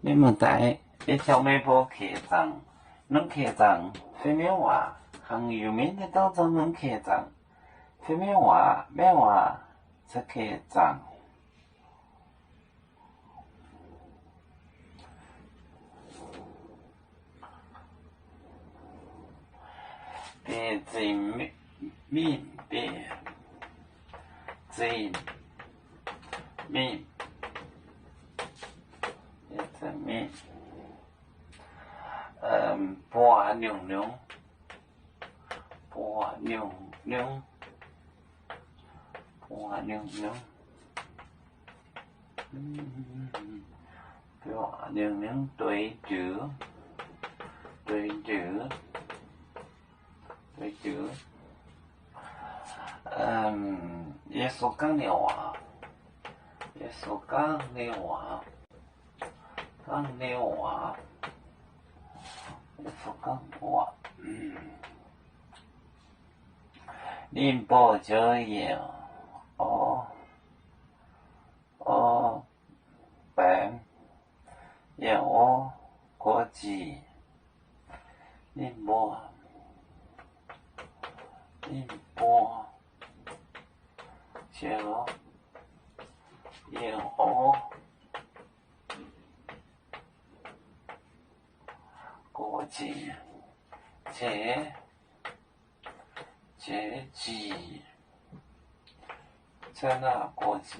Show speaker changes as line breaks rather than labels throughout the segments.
你们在一条美坡客栈，能客栈非免话，很有名的岛中能客栈，非免话，免话在客栈。别最面别最面别最面，波扭扭，波扭扭，波扭扭，波扭扭对chữ，对chữ，对chữ，耶稣讲的话，耶稣讲的话，讲的话，耶稣讲的话，宁波酒业，本也国际，宁波酒业国际阶级，在那国际。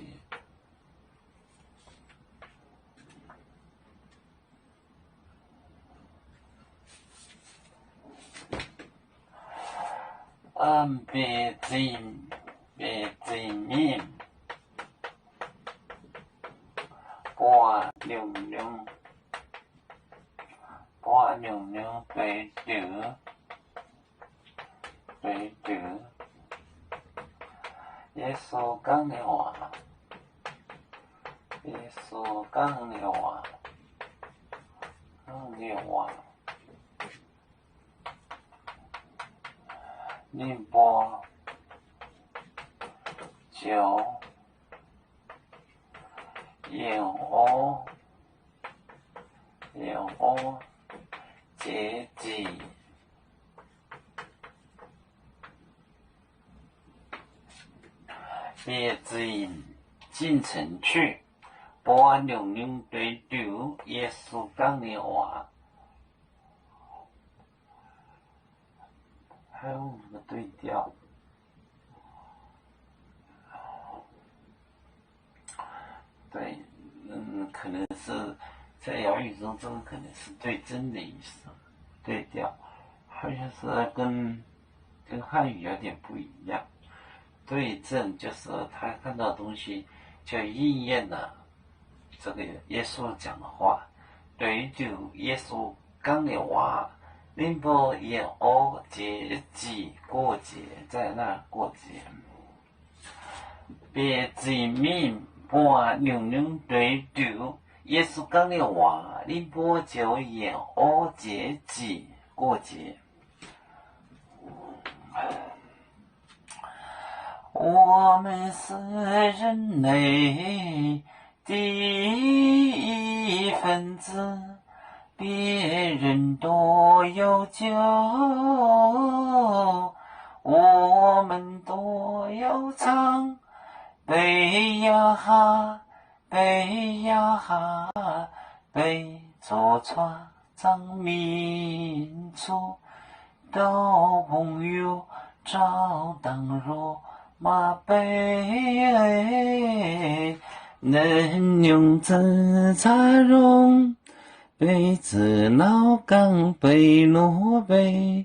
别最面，波扭扭，波扭扭对chữ，对chữ，耶稣讲的话，耶稣讲的话，讲的话。宁波酒业阶级，别最进城去，波扭扭对chữ，耶稣讲的话。还有那个对调，对，可能是在哑语中，这个可能是对真的意思，对调，好像是跟汉语有点不一样。对正就是他看到的东西就应验了这个耶稣讲的话，对就耶稣讲的话。宁波也阶级过节，在那过节。别最面波扭扭对chữ，耶稣讲的话，宁波就也阶级过节。我们是人类的一份子。别人都有酒，我们都有唱。背呀哈，背呀哈，背着船长民族，到朋友找当若马背，能用真茶容。北至老港，北落北，